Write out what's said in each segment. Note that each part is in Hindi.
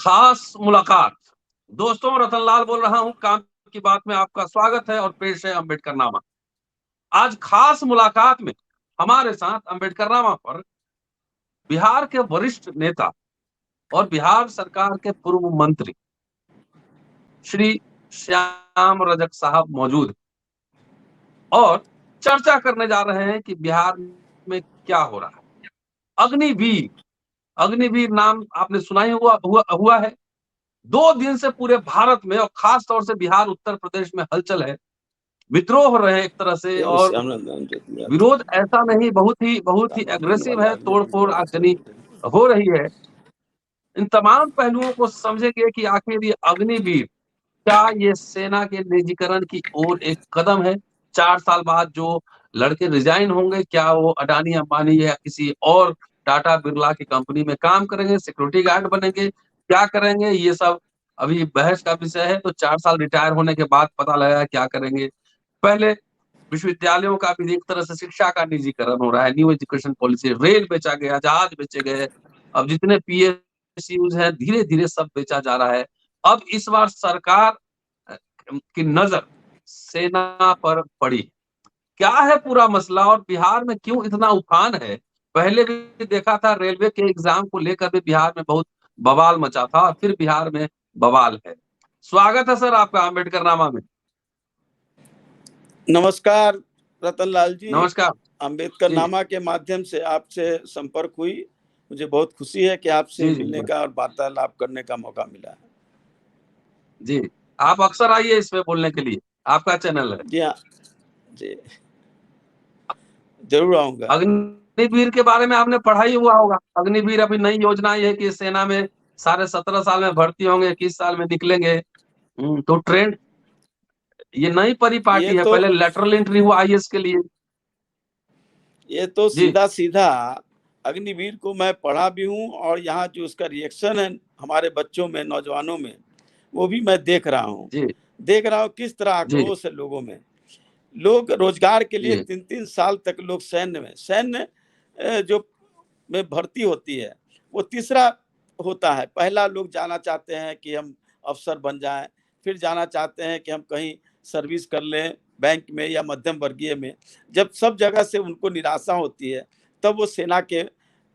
खास मुलाकात। दोस्तों, रतनलाल बोल रहा हूं। काम की बात में आपका स्वागत है और पेश है अम्बेडकर नामा। आज खास मुलाकात में हमारे साथ अम्बेडकर नामा पर बिहार के वरिष्ठ नेता और बिहार सरकार के पूर्व मंत्री श्री श्याम रजक साहब मौजूद हैं और चर्चा करने जा रहे हैं कि बिहार में क्या हो रहा है। अग्निवीर, अग्निवीर नाम आपने सुना ही हुआ है। 2 दिन से पूरे भारत में और खास तौर से बिहार उत्तर प्रदेश में हलचल है। विद्रोह हो रहे हैं एक तरह से, और विरोध ऐसा नहीं, बहुत ही एग्रेसिव है, तोड़फोड़ आगजनी हो रही है। इन तमाम पहलुओं को समझेंगे कि आखिर ये अग्निवीर क्या ये सेना के निजीकरण की ओर एक कदम है। 4 साल बाद जो लड़के रिजाइन होंगे, क्या वो अडानी अंबानी या किसी और टाटा बिरला की कंपनी में काम करेंगे, सिक्योरिटी गार्ड बनेंगे, क्या करेंगे, ये सब अभी बहस का विषय है। तो 4 साल रिटायर होने के बाद पता लगेगा क्या करेंगे। पहले विश्वविद्यालयों का भी एक तरह से शिक्षा का निजीकरण हो रहा है, न्यू एजुकेशन पॉलिसी। रेल बेचा गया, जहाज बेचे गए, अब जितने पीएसयूज हैं धीरे धीरे सब बेचा जा रहा है। अब इस बार सरकार की नजर सेना पर पड़ी। क्या है पूरा मसला और बिहार में क्यों इतना उफान है? पहले भी देखा था, रेलवे के एग्जाम को लेकर भी बिहार में बहुत बवाल मचा था और फिर बिहार में बवाल है। स्वागत है सर आपका अम्बेडकर नामा में। नमस्कार रतनलाल जी। नमस्कार अम्बेडकर जी। नामा के माध्यम से आपसे संपर्क हुई। मुझे बहुत खुशी है कि आपसे जी जी मिलने का और वार्तालाप करने का मौका मिला। जी, आप अक्सर आइए इसमें बोलने के लिए, आपका चैनल है। जी हाँ जी, जरूर आऊंगा। अग्निवीर के बारे में आपने पढ़ा ही हुआ होगा। अग्निवीर अभी नई योजना ये है कि सेना में सारे 17 साल में भर्ती होंगे, 21 साल में निकलेंगे। तो ट्रेंड ये नई ये परिपाटी है। तो पहले लेटरल एंट्री हुआ आईएएस के लिए। ये तो जी सीधा सीधा अग्निवीर को मैं पढ़ा भी हूँ, और यहाँ जो उसका रिएक्शन है हमारे बच्चों में, नौजवानों में, वो भी मैं देख रहा हूँ। जी किस तरह जी आक्रोश है लोगों में। लोग रोजगार के लिए जी 3-3 साल तक लोग सैन्य जो में भर्ती होती है, वो तीसरा होता है। पहला लोग जाना चाहते हैं कि हम अफसर बन जाएं, फिर जाना चाहते हैं कि हम कहीं सर्विस कर लें बैंक में या मध्यम वर्गीय में। जब सब जगह से उनको निराशा होती है, तब वो सेना के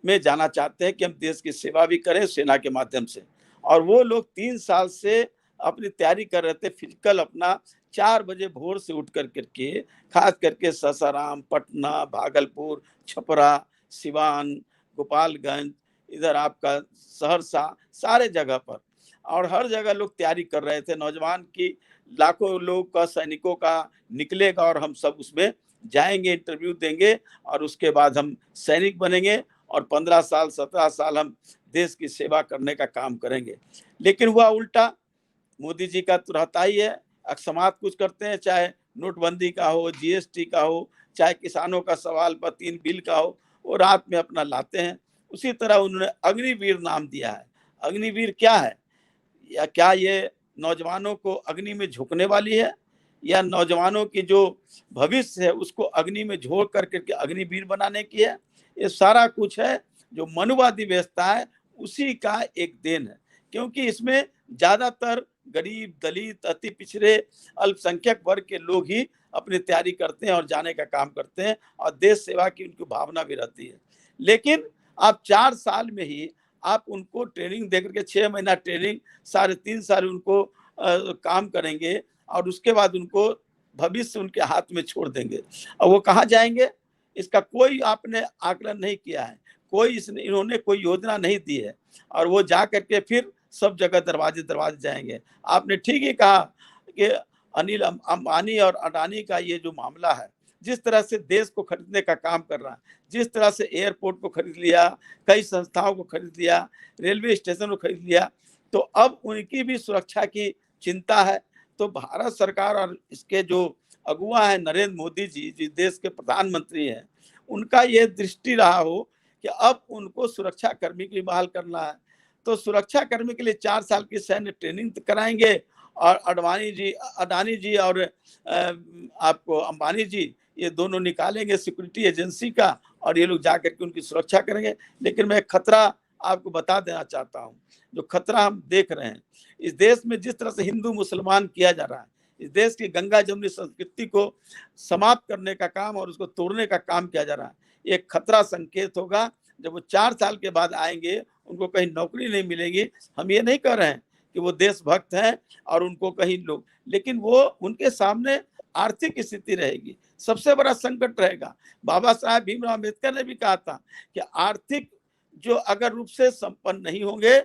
में जाना चाहते हैं कि हम देश की सेवा भी करें सेना के माध्यम से। और वो लोग 3 साल से अपनी तैयारी कर रहे थे, फिजिकल अपना 4 बजे भोर से उठ करके, खास करके सासाराम, पटना, भागलपुर, छपरा, सिवान, गोपालगंज, इधर आपका सहरसा, सारे जगह पर, और हर जगह लोग तैयारी कर रहे थे। नौजवान की लाखों लोग का, सैनिकों का निकलेगा और हम सब उसमें जाएंगे, इंटरव्यू देंगे, और उसके बाद हम सैनिक बनेंगे और 15 साल 17 साल हम देश की सेवा करने का काम करेंगे। लेकिन हुआ उल्टा। मोदी जी का तो रहता ही है, अकस्मात कुछ करते हैं, चाहे नोटबंदी का हो, जीएसटी का हो, चाहे किसानों का सवाल पर 3 बिल का हो, वो रात में अपना लाते हैं। उसी तरह उन्होंने अग्निवीर नाम दिया है। अग्निवीर क्या है, या क्या ये नौजवानों को अग्नि में झोंकने वाली है, या नौजवानों की जो भविष्य है उसको अग्नि में झोंक करके अग्निवीर बनाने की है? ये सारा कुछ है जो मनुवादी व्यवस्था है, उसी का एक देन है। क्योंकि इसमें ज्यादातर गरीब, दलित, अति पिछड़े, अल्पसंख्यक वर्ग के लोग ही अपनी तैयारी करते हैं और जाने का काम करते हैं, और देश सेवा की उनकी भावना भी रहती है। लेकिन आप 4 साल में ही आप उनको ट्रेनिंग देकर के, 6 महीना ट्रेनिंग, 3.5 साल उनको काम करेंगे, और उसके बाद उनको भविष्य उनके हाथ में छोड़ देंगे। और वो कहाँ जाएंगे, इसका कोई आपने आकलन नहीं किया है, इन्होंने कोई योजना नहीं दी है, और वो जा करके फिर सब जगह दरवाजे दरवाजे जाएंगे। आपने ठीक ही कहा कि अनिल अंबानी और अडानी का ये जो मामला है, जिस तरह से देश को खरीदने का काम कर रहा है, जिस तरह से एयरपोर्ट को खरीद लिया, कई संस्थाओं को खरीद लिया, रेलवे स्टेशन को खरीद लिया, तो अब उनकी भी सुरक्षा की चिंता है। तो भारत सरकार और इसके जो अगुआ है नरेंद्र मोदी जी, जिस देश के प्रधानमंत्री हैं, उनका ये दृष्टि रहा हो कि अब उनको सुरक्षा कर्मी की बहाल करना है। तो सुरक्षा कर्मी के लिए 4 साल की सैन्य ट्रेनिंग कराएंगे, और अडानी जी और आपको अंबानी जी, ये दोनों निकालेंगे सिक्योरिटी एजेंसी का, और ये लोग जाकर के उनकी सुरक्षा करेंगे। लेकिन मैं खतरा आपको बता देना चाहता हूँ, जो खतरा हम देख रहे हैं इस देश में, जिस तरह से हिंदू मुसलमान किया जा रहा है, इस देश की गंगा जमुनी संस्कृति को समाप्त करने का काम और उसको तोड़ने का काम किया जा रहा है, एक खतरा संकेत होगा। जब वो 4 साल के बाद आएंगे, उनको कहीं नौकरी नहीं मिलेगी। हम ये नहीं कह रहे हैं कि वो देशभक्त हैं और उनको कहीं लोग, लेकिन वो उनके सामने आर्थिक स्थिति रहेगी, सबसे बड़ा संकट रहेगा। बाबा साहब भीमराव अम्बेडकर ने भी कहा था कि आर्थिक जो अगर रूप से संपन्न नहीं होंगे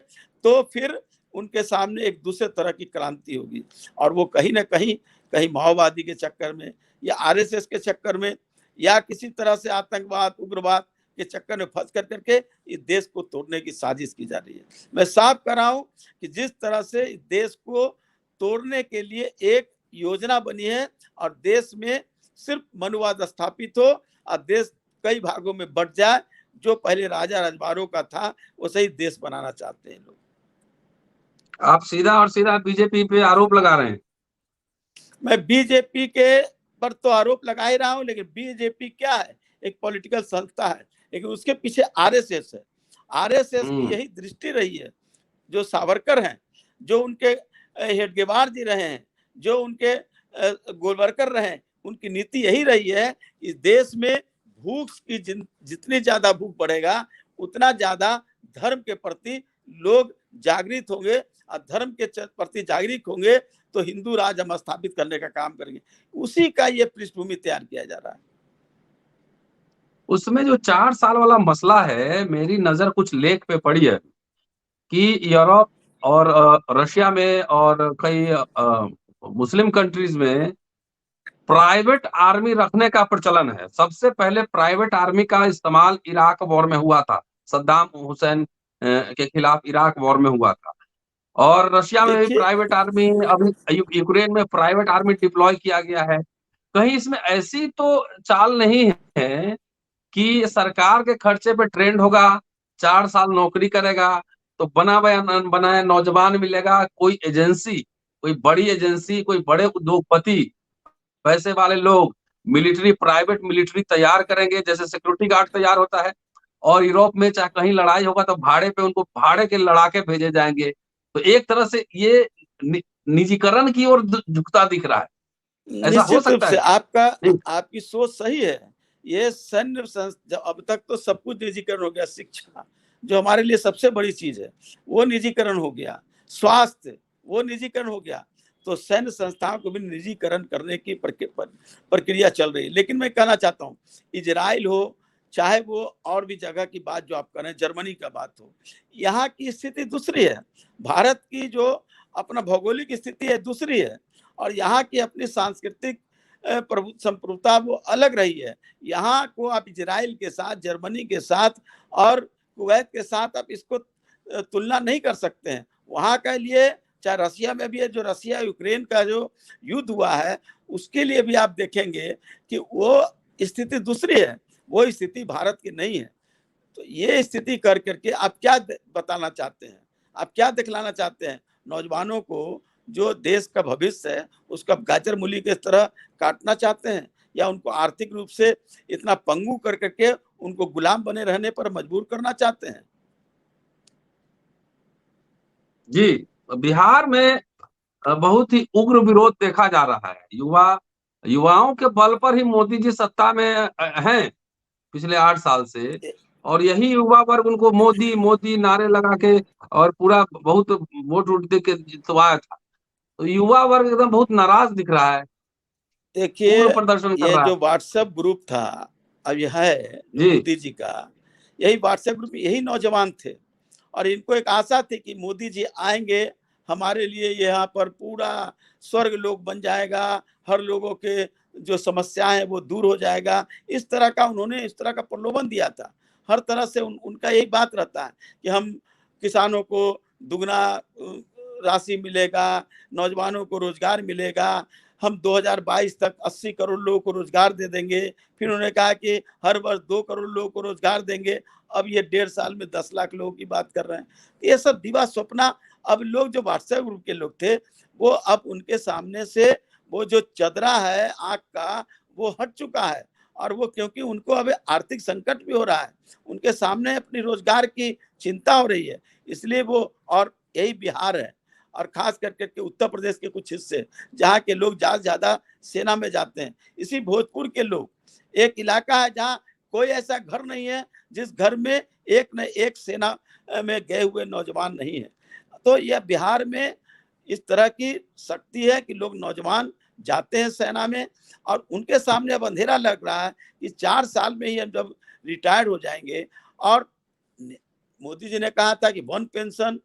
तो फिर उनके सामने एक दूसरे तरह की क्रांति होगी, और वो कहीं ना कहीं कहीं माओवादी के चक्कर में या आरएसएस के चक्कर में या किसी तरह से आतंकवाद उग्रवाद के चक्कर में फंस कर करके इस देश को तोड़ने की साजिश की जा रही है। मैं साफ कर रहा हूं कि जिस तरह से इस देश को तोड़ने के लिए एक योजना बनी है और देश में सिर्फ मनुवाद स्थापित हो और देश कई भागों में बंट जाए, जो पहले राजा रजवाड़ों का था वैसे ही देश बनाना चाहते हैं लोग। आप सीधा और सीधा बीजेपी पे आरोप लगा रहे हैं। मैं बीजेपी के पर तो आरोप लगा ही रहा हूं, लेकिन बीजेपी क्या है, एक पॉलिटिकल संस्था है, लेकिन उसके पीछे आरएसएस है। आरएसएस की यही दृष्टि रही है, जो सावरकर हैं, जो उनके हेडगेवार जी रहे हैं, जो उनके गोलवरकर रहे हैं, उनकी नीति यही रही है। इस देश में भूख की जितनी ज्यादा भूख बढ़ेगा उतना ज्यादा धर्म के प्रति लोग जागृत होंगे, और धर्म के प्रति जागृत होंगे तो हिंदू राज हम स्थापित करने का काम करेंगे। उसी का ये पृष्ठभूमि तैयार किया जा रहा है। उसमें जो 4 साल वाला मसला है, मेरी नजर कुछ लेख पे पड़ी है कि यूरोप और रशिया में और कई मुस्लिम कंट्रीज में प्राइवेट आर्मी रखने का प्रचलन है। सबसे पहले प्राइवेट आर्मी का इस्तेमाल इराक वॉर में हुआ था, सद्दाम हुसैन के खिलाफ इराक वॉर में हुआ था। और रशिया में भी देखिए, प्राइवेट आर्मी, अभी यूक्रेन में प्राइवेट आर्मी डिप्लॉय किया गया है। कहीं इसमें ऐसी तो चाल नहीं है कि सरकार के खर्चे पे ट्रेंड होगा, 4 साल नौकरी करेगा तो बनाया नौजवान मिलेगा, कोई एजेंसी, कोई बड़ी एजेंसी, कोई बड़े उद्योगपति, पैसे वाले लोग मिलिट्री, प्राइवेट मिलिट्री तैयार करेंगे, जैसे सिक्योरिटी गार्ड तैयार होता है। और यूरोप में चाहे कहीं लड़ाई होगा तो भाड़े पे उनको भाड़े के लड़ाके भेजे जाएंगे। तो एक तरह से ये निजीकरण की ओर झुकता दिख रहा है। ऐसा हो निश्चित रूप सकता है से क्या? आपकी सोच सही है। ये सैन्य अब तक तो सब कुछ निजीकरण हो गया, शिक्षा जो हमारे लिए सबसे बड़ी चीज है वो निजीकरण हो गया, स्वास्थ्य वो निजीकरण हो गया, तो सैन्य संस्थाओं को भी निजीकरण करने की प्रक्रिया चल रही है। लेकिन मैं कहना चाहता हूँ, इजराइल हो चाहे वो और भी जगह की बात जो आप कर रहे हैं, जर्मनी का बात हो, यहाँ की स्थिति दूसरी है। भारत की जो अपना भौगोलिक स्थिति है दूसरी है, और यहाँ की अपनी सांस्कृतिक संप्रभुता वो अलग रही है। यहाँ को आप इजराइल के साथ, जर्मनी के साथ और कुवैत के साथ आप इसको तुलना नहीं कर सकते हैं। वहाँ के लिए चाहे रसिया में भी है, जो रसिया यूक्रेन का जो युद्ध हुआ है उसके लिए भी आप देखेंगे कि वो स्थिति दूसरी है, वो स्थिति भारत की नहीं है। तो ये स्थिति कर करके आप क्या बताना चाहते हैं, आप क्या दिखलाना चाहते हैं नौजवानों को, जो देश का भविष्य है उसका गाजर मूली की तरह काटना चाहते हैं, या उनको आर्थिक रूप से इतना पंगु कर करके उनको गुलाम बने रहने पर मजबूर करना चाहते हैं? जी, बिहार में बहुत ही उग्र विरोध देखा जा रहा है। युवाओं के बल पर ही मोदी जी सत्ता में हैं पिछले 8 साल से, और यही युवा वर्ग उनको मोदी मोदी नारे लगा के और पूरा बहुत वोट वोट दे के जितवाया था। तो युवा वर्ग एकदम बहुत नाराज दिख रहा है, देखिए, उग्र प्रदर्शन कर ये रहा है। जो व्हाट्सएप ग्रुप था अब यह है जो जी, मोदी जी का, यही व्हाट्सएप ग्रुप में यही नौजवान थे, और इनको एक आशा थी कि मोदी जी आएंगे, हमारे लिए यहाँ पर पूरा स्वर्ग लोक बन जाएगा, हर लोगों के जो समस्याएं हैं वो दूर हो जाएगा। इस तरह का उन्होंने इस तरह का प्रलोभन दिया था। हर तरह से उनका यही बात रहता है कि हम किसानों को दुगना राशि मिलेगा, नौजवानों को रोजगार मिलेगा, हम 2022 तक 80 करोड़ लोगों को रोजगार दे देंगे। फिर उन्होंने कहा कि हर वर्ष 2 करोड़ लोगों को रोजगार देंगे। अब ये 1.5 साल में 10 लाख लोगों की बात कर रहे हैं। ये सब दिवा स्वप्ना। अब लोग जो व्हाट्सएप ग्रुप के लोग थे वो अब उनके सामने से वो जो चदरा है आग का वो हट चुका है, और वो क्योंकि उनको अभी आर्थिक संकट भी हो रहा है, उनके सामने अपनी रोजगार की चिंता हो रही है, इसलिए वो, और यही बिहार है और खास करके उत्तर प्रदेश के कुछ हिस्से जहाँ के लोग ज्यादा से ज्यादा सेना में जाते हैं। इसी भोजपुर के लोग, एक इलाका है जहाँ कोई ऐसा घर नहीं है जिस घर में एक न एक सेना में गए हुए नौजवान नहीं है। तो यह बिहार में इस तरह की शक्ति है कि लोग नौजवान जाते हैं सेना में, और उनके सामने अब अंधेरा लग रहा है कि 4 साल में ही हम जब रिटायर्ड हो जाएंगे, और मोदी जी ने कहा था कि 1 पेंशन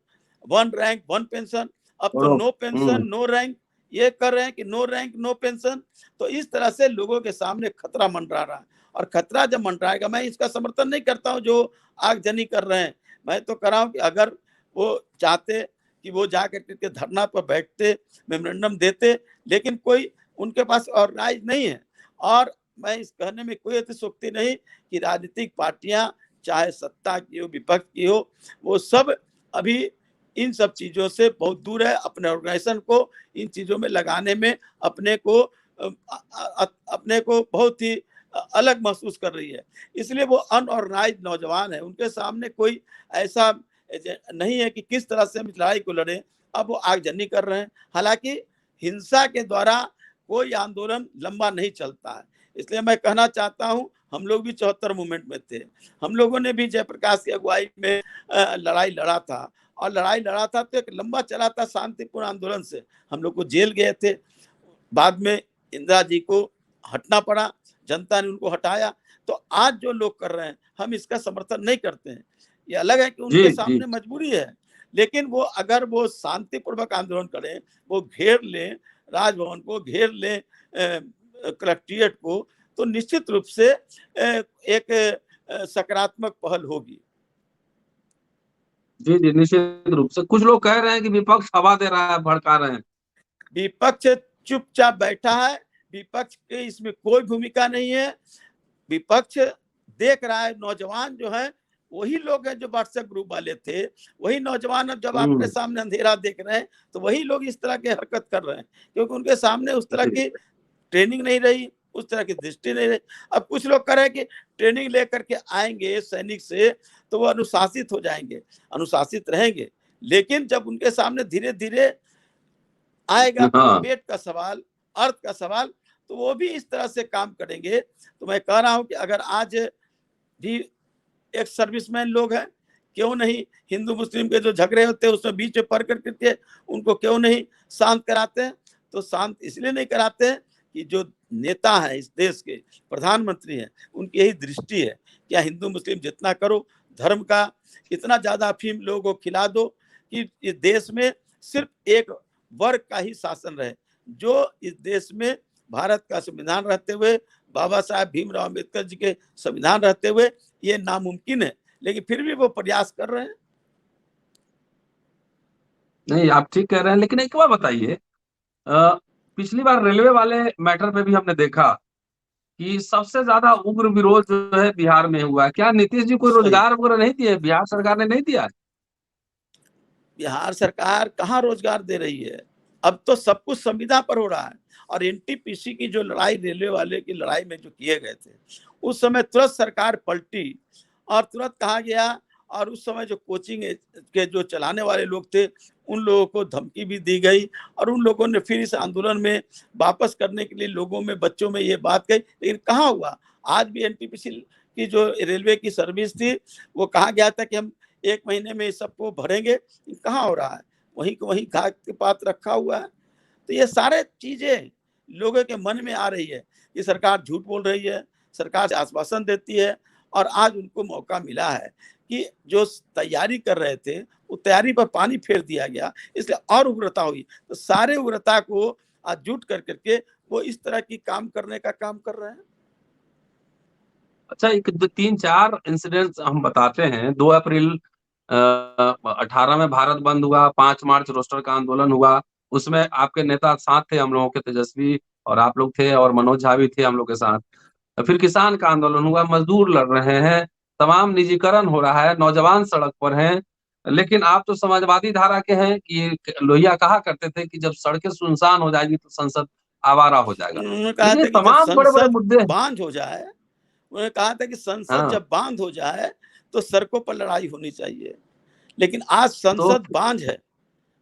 1 रैंक 1 पेंशन, अब तो नो पेंशन नो रैंक, ये कर रहे हैं कि नो रैंक नो पेंशन। तो इस तरह से लोगों के सामने खतरा मंडरा रहा है, और खतरा जब मंडराएगा, मैं इसका समर्थन नहीं करता हूं जो आगजनी कर रहे हैं, मैं तो कर रहा हूं कि अगर वो चाहते कि वो जाकर के धरना पर बैठते, मेमोरेंडम देते, लेकिन कोई उनके पास ऑर्गेनाइज नहीं है। और मैं इस कहने में कोई अतिशयोक्ति नहीं कि राजनीतिक पार्टियां चाहे सत्ता की हो विपक्ष की हो, वो सब अभी इन सब चीजों से बहुत दूर है, अपने ऑर्गेनाइजेशन को इन चीजों में लगाने में अपने को बहुत ही अलग महसूस कर रही है। इसलिए वो अनऑर्गेनाइज नौजवान है, उनके सामने कोई ऐसा नहीं है कि किस तरह से हम इस लड़ाई को लड़ें। अब वो आगजनी कर रहे हैं, हालांकि हिंसा के द्वारा कोई आंदोलन लंबा नहीं चलता है। इसलिए मैं कहना चाहता हूं, हम लोग भी 74 मूवमेंट में थे, हम लोगों ने भी जयप्रकाश की अगुवाई में लड़ाई लड़ा था, और लड़ाई लड़ा था तो एक लंबा चला था शांतिपूर्ण आंदोलन से। हम लोग को जेल गए थे, बाद में इंदिरा जी को हटना पड़ा, जनता ने उनको हटाया। तो आज जो लोग कर रहे हैं, हम इसका समर्थन नहीं करते हैं। ये अलग है कि उनके सामने मजबूरी है, लेकिन वो अगर वो शांतिपूर्वक आंदोलन करें, वो घेर लें राजभवन को, घेर लें कलेक्ट्रेट को, तो निश्चित रूप से एक सकारात्मक पहल होगी। जी जी, निश्चित रूप से। कुछ लोग कह रहे हैं कि विपक्ष हवा दे रहा है, भड़का रहे हैं। विपक्ष चुपचाप बैठा है, विपक्ष की इसमें कोई भूमिका नहीं है। विपक्ष देख रहा है, नौजवान जो है वही लोग हैं जो व्हाट्सएप ग्रुप वाले थे, वही नौजवान अब जब आपके सामने अंधेरा देख रहे हैं तो वही लोग इस तरह की हरकत कर रहे हैं, क्योंकि उनके सामने उस तरह की ट्रेनिंग नहीं रही, उस तरह की दृष्टि नहीं रही। अब कुछ लोग कह रहे हैं कि ट्रेनिंग लेकर के आएंगे सैनिक से तो वो अनुशासित हो जाएंगे, अनुशासित रहेंगे, लेकिन जब उनके सामने धीरे धीरे आएगा पेट का सवाल, अर्थ का सवाल, तो वो भी इस तरह से काम करेंगे। तो मैं कह रहा हूं कि अगर आज भी एक सर्विसमैन लोग हैं, क्यों नहीं हिंदू मुस्लिम के जो झगड़े होते हैं उसमें बीच में पढ़ करके उनको क्यों नहीं शांत कराते हैं? तो शांत इसलिए नहीं कराते हैं कि जो नेता है इस देश के, प्रधानमंत्री हैं, उनकी यही दृष्टि है, क्या हिंदू मुस्लिम जितना करो, धर्म का इतना ज्यादा अफीम लोगों को खिला दो कि इस देश में सिर्फ एक वर्ग का ही शासन रहे, जो इस देश में भारत का संविधान रहते हुए, बाबा साहब भीमराव अम्बेडकर जी के संविधान रहते हुए ये नामुमकिन है, लेकिन फिर भी वो प्रयास कर रहे हैं। नहीं, आप ठीक कह रहे हैं, लेकिन एक बात बताइए, पिछली बार रेलवे वाले मैटर पे भी हमने देखा कि सबसे ज्यादा उग्र विरोध जो है बिहार में हुआ है। क्या नीतीश जी कोई रोजगार वगैरह नहीं दिए? बिहार सरकार ने नहीं दिया? बिहार सरकार कहाँ रोजगार दे रही है? अब तो सब कुछ संविदा पर हो रहा है। और एनटीपीसी की जो लड़ाई, रेलवे वाले की लड़ाई में जो किए गए थे, उस समय तुरंत सरकार पलटी और तुरंत कहा गया, और उस समय जो कोचिंग के जो चलाने वाले लोग थे उन लोगों को धमकी भी दी गई, और उन लोगों ने फिर इस आंदोलन में वापस करने के लिए लोगों में, बच्चों में ये बात कही, लेकिन कहाँ हुआ। आज भी एनटीपीसी की जो रेलवे की सर्विस थी, वो कहा गया था कि हम 1 महीने में सबको भरेंगे, कहाँ हो रहा है, वहीं को वहीं घाट के पात रखा हुआ है। तो ये सारे चीजें लोगों के मन में आ रही है कि सरकार झूठ बोल रही है, सरकार आश्वासन देती है, और आज उनको मौका मिला है कि जो तैयारी कर रहे थे वो तैयारी पर पानी फेर दिया गया, इसलिए और उग्रता हुई। तो सारे उग्रता को आज जुट कर करके वो इस तरह की काम करने का काम कर रहे हैं। अच्छा, एक 3-4 इंसिडेंट्स हम बताते हैं। 2 अप्रैल 18 में भारत बंद हुआ, 5 मार्च रोस्टर का आंदोलन हुआ, उसमें आपके नेता साथ थे हम लोगों के, तेजस्वी और आप लोग थे, और मनोज झा भी थे हम लोग के साथ। फिर किसान का आंदोलन हुआ, मजदूर लड़ रहे हैं, तमाम निजीकरण हो रहा है, नौजवान सड़क पर हैं। लेकिन आप तो समाजवादी धारा के हैं कि लोहिया कहा करते थे कि जब सड़कें सुनसान हो जाएगी तो संसद आवारा हो जाएगा। उन्होंने कहा लेकिन था कि जब तमाम बड़े बड़े संसद मुद्दे हैं। बांझ हो जाए, उन्होंने कहा था कि संसद हाँ, जब बांध हो जाए तो सड़कों पर लड़ाई होनी चाहिए। लेकिन आज तो संसद बांध है,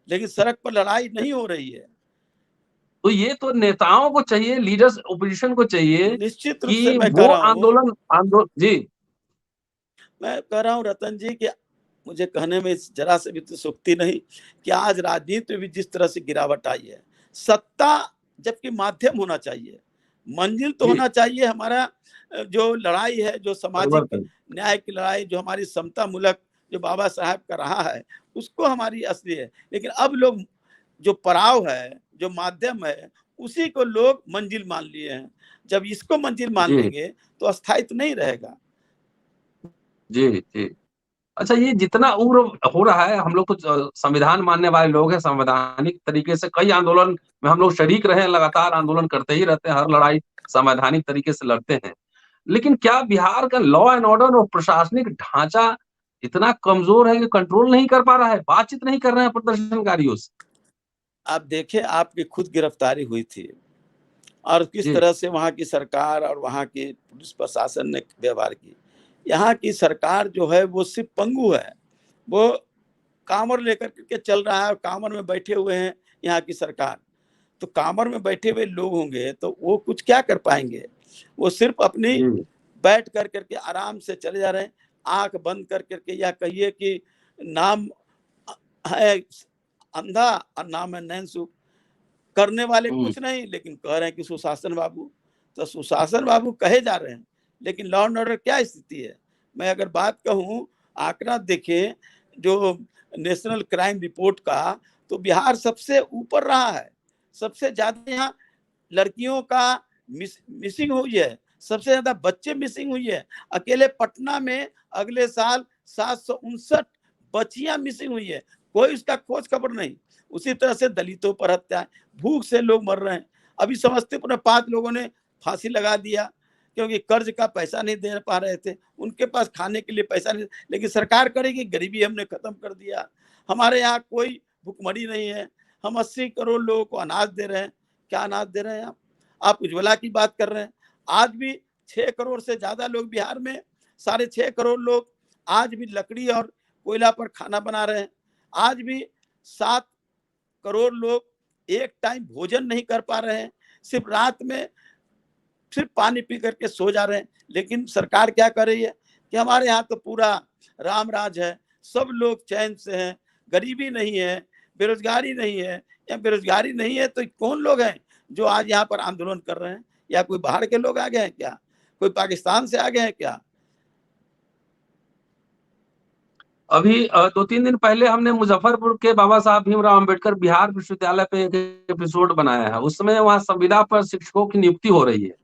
लेकिन सड़क पर लड़ाई नहीं हो रही है। ये तो नेताओं को चाहिए, लीडर्स ओपोजिशन को चाहिए निश्चित रूप से कि मैं कह वो रहा हूँ, जी, मैं कह रहा हूँ रतन जी कि मुझे कहने में जरा से भी तो सुक्ति नहीं कि आज राजनीति में भी जिस तरह से गिरावट आई है, सत्ता जबकि माध्यम होना चाहिए, मंजिल तो जी, होना चाहिए हमारा। जो लड़ाई है, जो सामाजिक परिवर्तन। न्याय की लड़ाई, जो हमारी समता मूलक जो बाबा साहब का रहा है, उसको हमारी असली है। लेकिन अब लोग जो पड़ाव है, जो माध्यम है, उसी को लोग मंजिल मान लिए हैं। जब इसको मंजिल मान जी, लेंगे तो अस्थायित्व नहीं रहेगा। जी, जी। अच्छा, ये जितना उग्र हो रहा है, हम लोग तो संविधान मानने वाले लोग हैं, संवैधानिक तरीके से कई आंदोलन में हम लोग शरीक रहे हैं, लगातार आंदोलन करते ही रहते हैं, हर लड़ाई संवैधानिक तरीके से लड़ते हैं। लेकिन क्या बिहार का लॉ एंड ऑर्डर और प्रशासनिक ढांचा इतना कमजोर है कि कंट्रोल नहीं कर पा रहा है, बातचीत नहीं कर रहे हैं प्रदर्शनकारियों से? आप देखें, आपकी खुद गिरफ्तारी हुई थी और किस जी, तरह से वहाँ की सरकार और वहाँ की पुलिस प्रशासन ने व्यवहार की। यहाँ की सरकार जो है वो सिर्फ पंगु है, वो कांवड़ लेकर के चल रहा है, कांवड़ में बैठे हुए हैं यहाँ की सरकार। तो कांवड़ में बैठे हुए लोग होंगे तो वो कुछ क्या कर पाएंगे? वो सिर्फ अपनी जी, बैठ कर करके आराम से चले जा रहे हैं, आंख बंद कर करके, या कहिए कि नाम है अंधा और नाम है नैनसु, करने वाले हुँ, कुछ नहीं, लेकिन कह रहे हैं कि सुशासन बाबू। तो सुशासन बाबू कहे जा रहे हैं, लेकिन लॉ एंड ऑर्डर क्या स्थिति है? मैं अगर बात कहूँ, आंकड़ा देखें जो नेशनल क्राइम रिपोर्ट का, तो बिहार सबसे ऊपर रहा है। सबसे ज्यादा यहाँ लड़कियों का मिसिंग हुई है, सबसे ज्यादा बच्चे मिसिंग हुई है। अकेले पटना में अगले साल 759 बच्चियां मिसिंग हुई है, कोई उसका खोज खबर नहीं। उसी तरह से दलितों पर हत्या, भूख से लोग मर रहे हैं। अभी समस्तीपुर में 5 लोगों ने फांसी लगा दिया क्योंकि कर्ज का पैसा नहीं दे पा रहे थे, उनके पास खाने के लिए पैसा नहीं। लेकिन सरकार करेगी, गरीबी हमने खत्म कर दिया, हमारे यहाँ कोई भुखमरी नहीं है, हम 80 करोड़ लोगों को अनाज दे रहे हैं। क्या अनाज दे रहे हैं आप उज्ज्वला की बात कर रहे हैं। आज भी 6 करोड़ से ज्यादा लोग बिहार में, 6.5 करोड़ लोग आज भी लकड़ी और कोयला पर खाना बना रहे हैं। आज भी 7 करोड़ लोग एक टाइम भोजन नहीं कर पा रहे हैं, सिर्फ रात में सिर्फ पानी पी करके सो जा रहे हैं। लेकिन सरकार क्या कर रही है कि हमारे यहाँ तो पूरा राम राज है, सब लोग चैन से हैं, गरीबी नहीं है, बेरोजगारी नहीं है। या बेरोजगारी नहीं है तो कौन लोग हैं जो आज यहाँ पर आंदोलन कर रहे हैं? या कोई बाहर के लोग आ गए हैं क्या? कोई पाकिस्तान से आ गए हैं क्या? अभी 2-3 दिन पहले हमने मुजफ्फरपुर के बाबा साहब भीमराव अंबेडकर बिहार विश्वविद्यालय पे एक एपिसोड बनाया है। उसमें वहाँ संविदा पर शिक्षकों की नियुक्ति हो रही है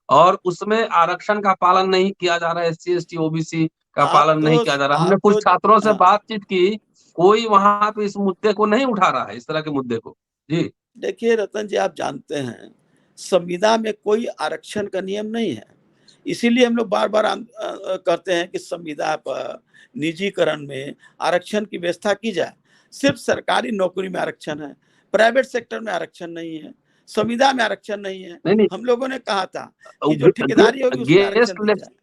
और उसमें आरक्षण का पालन नहीं किया जा रहा है, एससी, एसटी, ओबीसी का पालन नहीं किया जा रहा है। हमने आप कुछ तो छात्रों से हाँ, बातचीत की, कोई वहां पे इस मुद्दे को नहीं उठा रहा है, इस तरह के मुद्दे को। जी, देखिए रतन जी, आप जानते हैं संविदा में कोई आरक्षण का नियम नहीं है। इसीलिए हम लोग बार बार कहते हैं कि संविदा पर निजीकरण में आरक्षण की व्यवस्था की जाए। सिर्फ सरकारी नौकरी में आरक्षण है, प्राइवेट सेक्टर में आरक्षण नहीं है, संविदा में आरक्षण नहीं है। नहीं, नहीं, हम लोगों ने कहा था कि जो गे, गे, ठेकेदारी होगी उसमें गेस्ट आरक्षण दी जाए।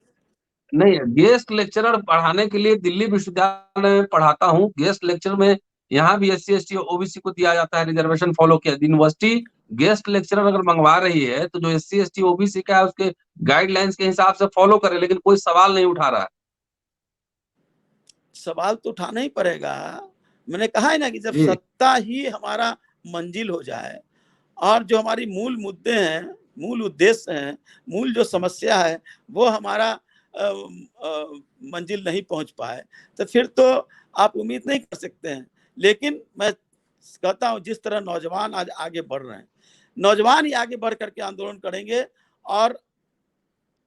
नहीं, गेस्ट लेक्चरर पढ़ाने के लिए दिल्ली विश्वविद्यालय में पढ़ाता हूँ। गेस्ट लेक्चर में यहाँ भी एससी, एसटी, ओबीसी को दिया जाता है, रिजर्वेशन फॉलो किया। यूनिवर्सिटी गेस्ट लेक्चरर अगर मंगवा रही है तो जो एससी, एसटी, ओबीसी का है उसके गाइडलाइंस के हिसाब से फॉलो करे, लेकिन कोई सवाल नहीं उठा रहा है। सवाल तो उठाना ही पड़ेगा। मैंने कहा है ना कि जब जी, सत्ता ही हमारा मंजिल हो जाए और जो हमारी मूल मुद्दे हैं, मूल उद्देश्य हैं, मूल जो समस्या है वो हमारा मंजिल नहीं पहुंच पाए, तो फिर तो आप उम्मीद नहीं कर सकते हैं। लेकिन मैं कहता हूं जिस तरह नौजवान आज आगे बढ़ रहे हैं, नौजवान ही आगे बढ़ करके आंदोलन करेंगे और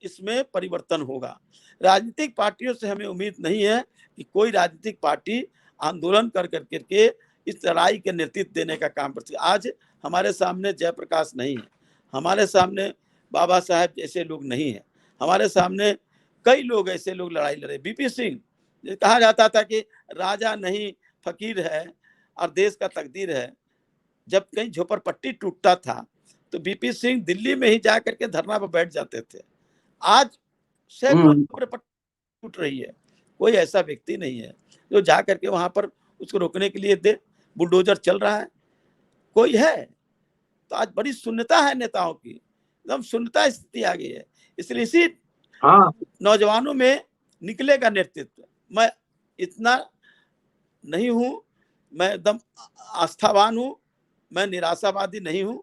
इसमें परिवर्तन होगा। राजनीतिक पार्टियों से हमें उम्मीद नहीं है कि कोई राजनीतिक पार्टी आंदोलन कर करके इस लड़ाई के नेतृत्व देने का काम करती है। आज हमारे सामने जयप्रकाश नहीं है, हमारे सामने बाबा साहेब जैसे लोग नहीं है, हमारे सामने कई लोग ऐसे लोग लड़ाई लड़े। बीपी सिंह, कहा जाता था कि राजा नहीं फकीर है और देश का तकदीर है। जब कहीं झोपड़पट्टी टूटता था तो बीपी सिंह दिल्ली में ही जा करके धरना पर बैठ जाते थे। आज सैकड़ों टूट रही है। कोई ऐसा व्यक्ति नहीं है जो जा करके वहां पर उसको रोकने के लिए दे। बुलडोजर चल रहा है, कोई है? तो आज बड़ी शून्यता है नेताओं की, एकदम शून्यता स्थिति आ गई है। इसलिए इसी हाँ नौजवानों में निकलेगा नेतृत्व। मैं इतना नहीं हूं, मैं एकदम आस्थावान हूं, मैं निराशावादी नहीं हूं।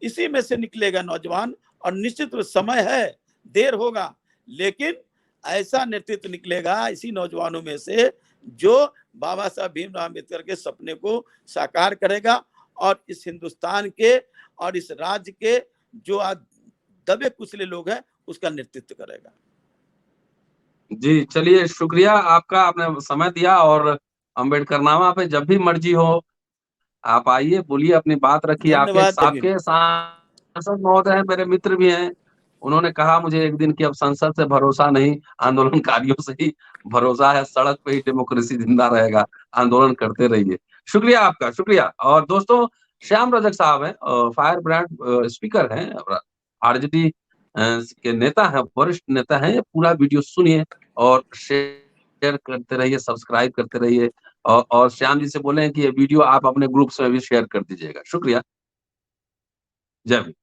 इसी में से निकलेगा नौजवान, और निश्चित समय है, देर होगा, लेकिन ऐसा नेतृत्व निकलेगा इसी नौजवानों में से जो बाबा साहब भीमराव अम्बेडकर के सपने को साकार करेगा और इस हिंदुस्तान के और इस राज्य के जो आज दबे कुचले लोग हैं उसका नेतृत्व करेगा। जी, चलिए शुक्रिया आपका, आपने समय दिया। और अम्बेडकरनामा पे जब भी मर्जी हो आप आइए, बोलिए, अपनी बात रखिए। धन्यवाद। आपके सांसद महोदय हैं, मेरे मित्र भी हैं। उन्होंने कहा मुझे एक दिन कि अब संसद से भरोसा नहीं, आंदोलनकारियों से ही भरोसा है। सड़क पे ही डेमोक्रेसी जिंदा रहेगा, आंदोलन करते रहिए। शुक्रिया आपका, शुक्रिया। और दोस्तों, श्याम रजक साहब हैं, फायर ब्रांड स्पीकर हैं, आरजेडी के नेता हैं, वरिष्ठ नेता हैं। पूरा वीडियो सुनिए और शेयर करते रहिए, सब्सक्राइब करते रहिए। और श्याम जी से बोले कि ये वीडियो आप अपने ग्रुप्स में भी शेयर कर दीजिएगा। शुक्रिया। जय भीम।